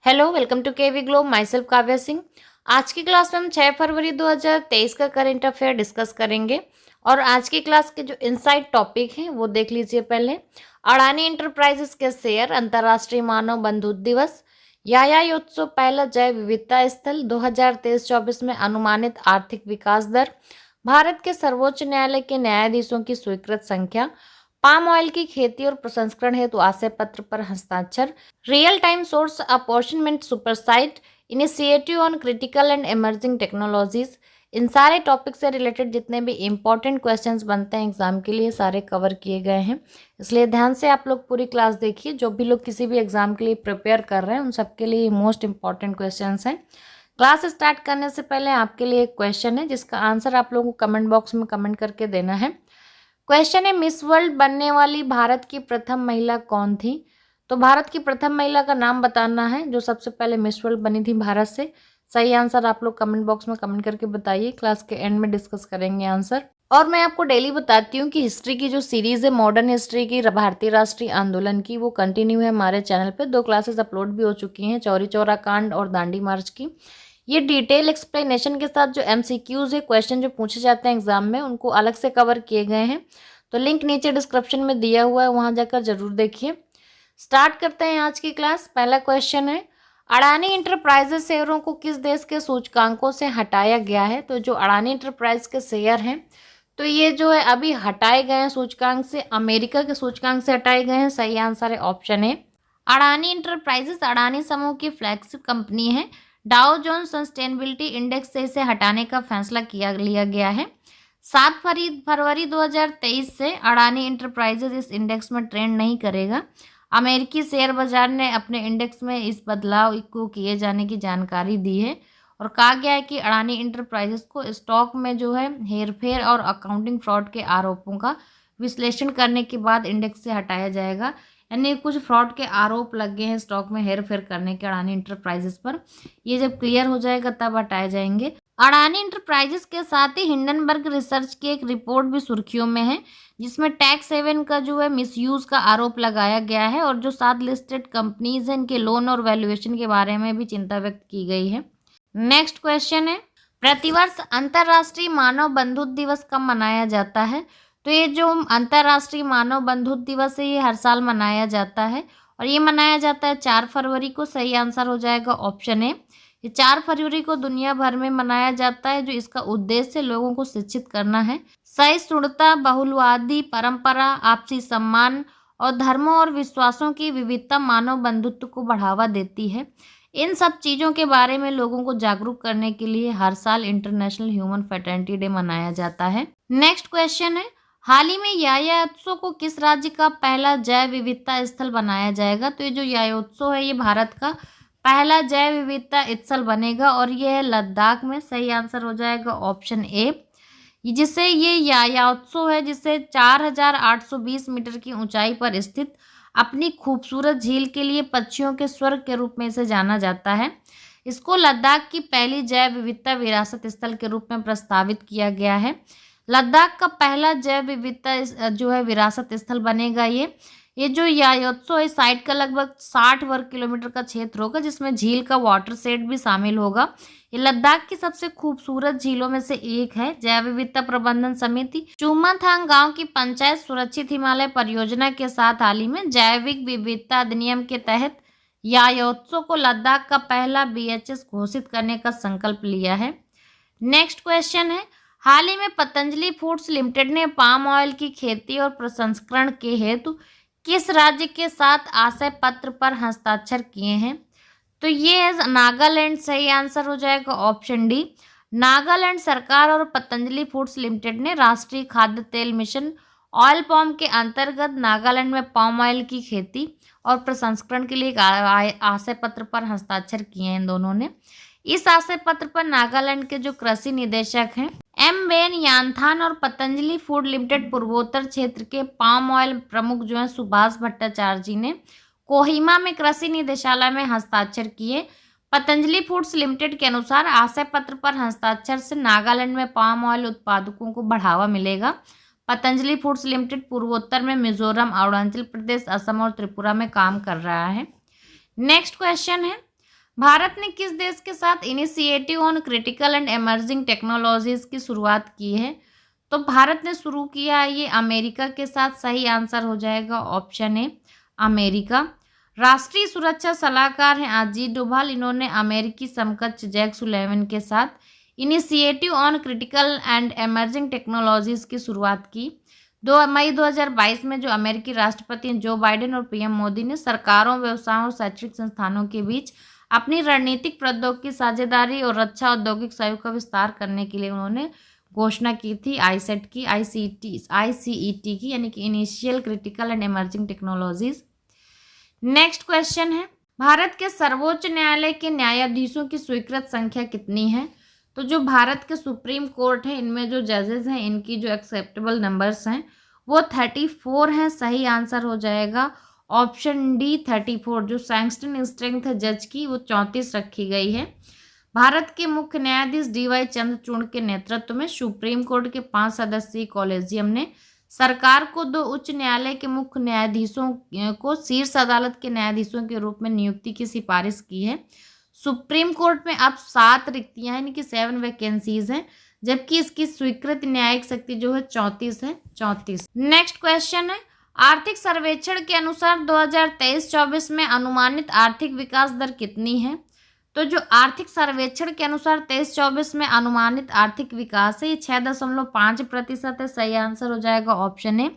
Hello, welcome to KV globe. Myself Kavya Singh. आज की class में हम 6 फरवरी 2023 का करंट अफेयर डिस्कस करेंगे और आज की क्लास के जो इनसाइट टॉपिक हैं वो देख लीजिए। पहले अडानी इंटरप्राइजेस के शेयर, अंतर्राष्ट्रीय मानव बंधुत्व दिवस, यायायोत्सव पहला जैव विविधता स्थल, 2023-24 में अनुमानित आर्थिक विकास दर, भारत के सर्वोच्च न्यायालय के न्यायाधीशों की स्वीकृत संख्या, पाम ऑयल की खेती और प्रसंस्करण हेतु आशय पत्र पर हस्ताक्षर, real time source apportionment supersite, initiative on critical and emerging technologies. इन सारे टॉपिक से रिलेटेड जितने भी इंपॉर्टेंट क्वेश्चंस बनते हैं एग्जाम के लिए सारे कवर किए गए हैं, इसलिए ध्यान से आप लोग पूरी क्लास देखिए। जो भी लोग किसी भी एग्जाम के लिए प्रिपेयर कर रहे हैं उन सबके लिए मोस्ट इंपॉर्टेंट क्वेश्चंस हैं। क्लास स्टार्ट करने से पहले आपके लिए एक क्वेश्चन है जिसका आंसर आप लोगों को कमेंट बॉक्स में कमेंट करके देना है। क्वेश्चन है, मिस वर्ल्ड बनने वाली भारत की प्रथम महिला कौन थी? तो भारत की प्रथम महिला का नाम बताना है जो सबसे पहले मिस वर्ल्ड बनी थी भारत से। सही आंसर आप लोग कमेंट बॉक्स में कमेंट करके बताइए, क्लास के एंड में डिस्कस करेंगे आंसर। और मैं आपको डेली बताती हूँ कि हिस्ट्री की जो सीरीज है मॉडर्न हिस्ट्री की भारतीय राष्ट्रीय आंदोलन की, वो कंटिन्यू है हमारे चैनल पे। 2 क्लासेस अपलोड भी हो चुकी हैं, चौरी चौरा कांड और दांडी मार्च की। ये डिटेल एक्सप्लेनेशन के साथ जो MCQs है, क्वेश्चन जो पूछे जाते हैं एग्जाम में, उनको अलग से कवर किए गए हैं। तो लिंक नीचे डिस्क्रिप्शन में दिया हुआ है, वहां जाकर जरूर देखिए। स्टार्ट करते हैं आज की क्लास। पहला क्वेश्चन है, अडानी इंटरप्राइजेस शेयरों को किस देश के सूचकांकों से हटाया गया है? तो जो अडानी इंटरप्राइज के शेयर हैं तो ये जो है अभी हटाए गए हैं सूचकांक से, अमेरिका के सूचकांक से हटाए गए हैं। सही आंसर है option A. Adani enterprises Adani समूह की फ्लैगशिप कंपनी है। डाउ जोन्स सस्टेनेबिलिटी इंडेक्स से इसे हटाने का फैसला लिया गया है। 7 फरवरी 2023 से अडानी इंटरप्राइजेज इस इंडेक्स में ट्रेंड नहीं करेगा। अमेरिकी शेयर बाजार ने अपने इंडेक्स में इस बदलाव को किए जाने की जानकारी दी है और कहा गया है कि अडानी इंटरप्राइजेज को स्टॉक में जो है हेरफेर और अकाउंटिंग फ्रॉड के आरोपों का विश्लेषण करने के बाद इंडेक्स से हटाया जाएगा। यानी कुछ फ्रॉड के आरोप लग गए हैं स्टॉक में हेरफेर करने के अडानी इंटरप्राइजेस पर। ये जब क्लियर हो जाएगा तब हटाए जाएंगे। अडानी इंटरप्राइजेस के साथ ही हिंडनबर्ग रिसर्च की एक रिपोर्ट भी सुर्खियों में है जिसमें टैक्स हेवन का जो है मिसयूज का आरोप लगाया गया है और जो 7 लिस्टेड कंपनीज हैं इनके लोन और वैल्यूएशन के बारे में भी चिंता व्यक्त की गई है। नेक्स्ट क्वेश्चन है, प्रतिवर्ष अंतर्राष्ट्रीय मानव बंधुत्व दिवस कब मनाया जाता है? तो ये जो अंतर्राष्ट्रीय मानव बंधुत्व दिवस है ये हर साल मनाया जाता है और ये मनाया जाता है 4 फरवरी को। सही आंसर हो जाएगा ऑप्शन ए। ये 4 फरवरी को दुनिया भर में मनाया जाता है, जो इसका उद्देश्य लोगों को शिक्षित करना है। सहिष्णुता, बहुलवादी परंपरा, आपसी सम्मान और धर्मों और विश्वासों की विविधता मानव बंधुत्व को बढ़ावा देती है। इन सब चीज़ों के बारे में लोगों को जागरूक करने के लिए हर साल इंटरनेशनल ह्यूमन फ्रेटर्निटी डे मनाया जाता है। नेक्स्ट क्वेश्चन है, हाल ही में यायायोत्सव को किस राज्य का पहला जैव विविधता स्थल बनाया जाएगा? तो ये जो यायोत्सव है ये भारत का पहला जैव विविधता स्थल बनेगा और ये है लद्दाख में। सही आंसर हो जाएगा ऑप्शन ए। जिसे ये यायोत्सव है जिसे 4820 मीटर की ऊंचाई पर स्थित अपनी खूबसूरत झील के लिए पक्षियों के स्वर्ग के रूप में इसे जाना जाता है। इसको लद्दाख की पहली जैव विविधता विरासत स्थल के रूप में प्रस्तावित किया गया है। लद्दाख का पहला जैव विविधता जो है विरासत स्थल बनेगा ये जो यायोत्सव है साइट का लगभग 60 वर्ग किलोमीटर का क्षेत्र होगा जिसमें झील का वाटर शेड भी शामिल होगा। ये लद्दाख की सबसे खूबसूरत झीलों में से एक है। जैव विविधता प्रबंधन समिति चुमाथांग गांव की पंचायत सुरक्षित हिमालय परियोजना के साथ हाल ही में जैविक विविधता अधिनियम के तहत यायोत्सव को लद्दाख का पहला BHS घोषित करने का संकल्प लिया है। नेक्स्ट क्वेश्चन है, हाल ही में पतंजलि फूड्स लिमिटेड ने पाम ऑयल की खेती और प्रसंस्करण के हेतु किस राज्य के साथ आशय पत्र पर हस्ताक्षर किए हैं? तो ये है नागालैंड। सही आंसर हो जाएगा ऑप्शन डी। नागालैंड सरकार और पतंजलि फूड्स लिमिटेड ने राष्ट्रीय खाद्य तेल मिशन ऑयल पॉम के अंतर्गत नागालैंड में पाम ऑयल की खेती और प्रसंस्करण के लिए एक आशय पत्र पर हस्ताक्षर किए हैं इन दोनों ने। इस आशय पत्र पर नागालैंड के जो कृषि निदेशक हैं वेन यानथान और पतंजलि फूड लिमिटेड पूर्वोत्तर क्षेत्र के पाम ऑयल प्रमुख जो हैं सुभाष भट्टाचार्य जी ने कोहिमा में कृषि निदेशालय में हस्ताक्षर किए। पतंजलि फूड्स लिमिटेड के अनुसार आशय पत्र पर हस्ताक्षर से नागालैंड में पाम ऑयल उत्पादकों को बढ़ावा मिलेगा। पतंजलि फूड्स लिमिटेड पूर्वोत्तर में मिजोरम, अरुणाचल प्रदेश, असम और त्रिपुरा में काम कर रहा है। नेक्स्ट क्वेश्चन है, भारत ने किस देश के साथ initiative on critical and emerging technologies की शुरुआत की है? तो भारत ने शुरू किया है ये अमेरिका के साथ। सही आंसर हो जाएगा ऑप्शन ए अमेरिका। राष्ट्रीय सुरक्षा सलाहकार हैं अजीत डोभाल। इन्होंने अमेरिकी समकक्ष जैक सुलेवन के साथ initiative on critical and emerging technologies की शुरुआत की। 2 मई 2022 में जो अमेरिकी राष्ट्रपति जो बाइडेन और पीएम मोदी ने सरकारों, व्यवसायों और शैक्षिक संस्थानों के बीच अपनी रणनीतिक प्रौद्योगिकी साझेदारी और रक्षा औद्योगिक सहयोग का विस्तार करने के लिए उन्होंने घोषणा की थी आईसेट की, आईसीईटी की, यानी कि initial critical and emerging technologies. Next question है, भारत के सर्वोच्च न्यायालय के न्यायाधीशों की स्वीकृत संख्या कितनी है? तो जो भारत के सुप्रीम कोर्ट है, इनमें जो जजेस हैं, इनकी जो एक्सेप्टेबल नंबर्स हैं वो 34 हैं। सही आंसर हो जाएगा ऑप्शन डी 34। जो सैंक्शन स्ट्रेंथ है जज की वो 34 रखी गई है। भारत के मुख्य न्यायाधीश डीवाई चंद्रचूड़ के नेतृत्व में सुप्रीम कोर्ट के 5 सदस्यीय कॉलेजियम ने सरकार को 2 उच्च न्यायालय के मुख्य न्यायाधीशों को शीर्ष अदालत के न्यायाधीशों के रूप में नियुक्ति की सिफारिश की है। सुप्रीम कोर्ट में अब 7 रिक्तियां यानी कि 7 वैकेंसीज हैं, जबकि इसकी स्वीकृत न्यायिक शक्ति जो है 34 है, 34। नेक्स्ट क्वेश्चन है, आर्थिक सर्वेक्षण के अनुसार 2023-24 में अनुमानित आर्थिक विकास दर कितनी है? तो जो आर्थिक सर्वेक्षण के अनुसार 23-24 में अनुमानित आर्थिक विकास है ये 6.5% है। सही आंसर हो जाएगा ऑप्शन ए।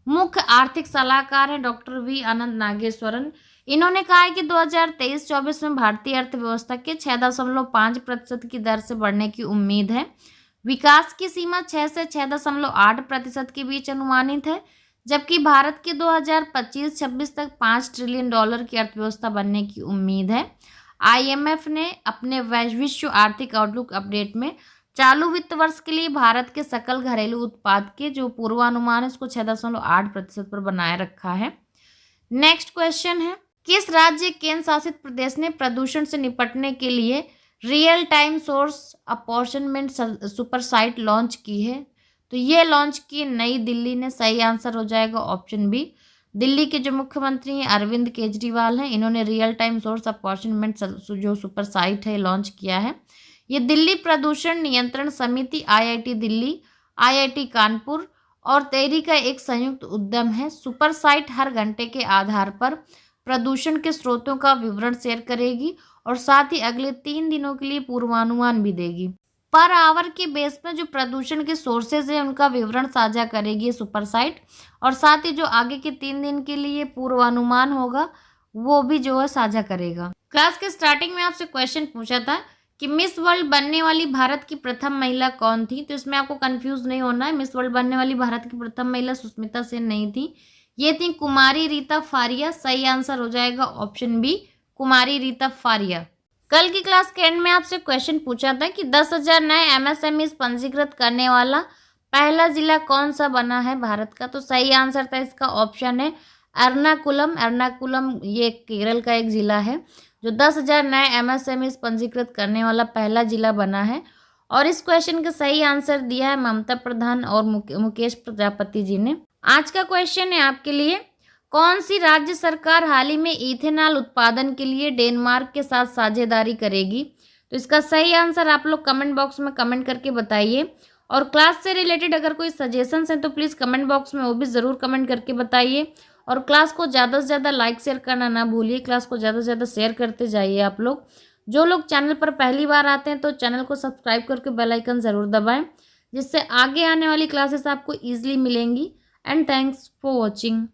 मुख्य आर्थिक सलाहकार है डॉक्टर वी आनंद नागेश्वरन। इन्होंने कहा है कि 2023-24 में भारतीय अर्थव्यवस्था के 6.5% की दर से बढ़ने की उम्मीद है। विकास की सीमा 6 से 6.8% के बीच अनुमानित है, जबकि भारत की 2025-26 तक $5 ट्रिलियन की अर्थव्यवस्था बनने की उम्मीद है। आईएमएफ ने अपने विश्व आर्थिक आउटलुक अपडेट में चालू वित्त वर्ष के लिए भारत के सकल घरेलू उत्पाद के जो पूर्वानुमान है उसको 6.8% पर बनाए रखा है। नेक्स्ट क्वेश्चन है, किस राज्य केंद्र शासित प्रदेश ने प्रदूषण से निपटने के लिए real time source apportionment super site launch की है? तो ये लॉन्च की नई दिल्ली ने। सही आंसर हो जाएगा ऑप्शन बी। दिल्ली के जो मुख्यमंत्री हैं अरविंद केजरीवाल हैं, इन्होंने रियल टाइम सोर्स अपॉर्चनमेंट जो सुपर साइट है लॉन्च किया है। ये दिल्ली प्रदूषण नियंत्रण समिति, आईआईटी दिल्ली, आईआईटी कानपुर और टेहरी का एक संयुक्त उद्यम है। सुपर साइट हर घंटे के आधार पर प्रदूषण के स्रोतों का विवरण शेयर करेगी और साथ ही अगले 3 दिनों के लिए पूर्वानुमान भी देगी। पर आवर के बेस पे जो प्रदूषण के सोर्सेज है उनका विवरण साझा करेगी सुपर साइट, और साथ ही जो आगे के 3 दिन के लिए पूर्वानुमान होगा वो भी जो है साझा करेगा। क्लास के स्टार्टिंग में आपसे क्वेश्चन पूछा था कि मिस वर्ल्ड बनने वाली भारत की प्रथम महिला कौन थी? तो इसमें आपको कंफ्यूज नहीं होना है। मिस वर्ल्ड बनने वाली भारत की प्रथम महिला सुष्मिता सेन नहीं थी, ये थी कुमारी रीता फारिया। सही आंसर हो जाएगा ऑप्शन बी, कुमारी रीता फारिया। कल की क्लास के एंड में आपसे क्वेश्चन पूछा था कि 10,000 नए एमएसएमई पंजीकृत करने वाला पहला जिला कौन सा बना है भारत का? तो सही आंसर था इसका ऑप्शन है एर्नाकुलम। एर्नाकुलम ये केरल का एक जिला है जो 10,000 नए एमएसएमई पंजीकृत करने वाला पहला जिला बना है। और इस क्वेश्चन का सही आंसर दिया है ममता प्रधान और मुकेश प्रजापति जी ने। आज का क्वेश्चन है आपके लिए, कौन सी राज्य सरकार हाल ही में इथेनॉल उत्पादन के लिए डेनमार्क के साथ साझेदारी करेगी? तो इसका सही आंसर आप लोग कमेंट बॉक्स में कमेंट करके बताइए। और क्लास से रिलेटेड अगर कोई सजेशंस हैं तो प्लीज़ कमेंट बॉक्स में वो भी ज़रूर कमेंट करके बताइए। और क्लास को ज़्यादा से ज़्यादा लाइक शेयर करना ना भूलिए। क्लास को ज़्यादा से ज़्यादा शेयर करते जाइए आप लोग। जो लोग चैनल पर पहली बार आते हैं तो चैनल को सब्सक्राइब करके बेल आइकन ज़रूर दबाएं, जिससे आगे आने वाली क्लासेस आपको ईजिली मिलेंगी। And thanks for watching.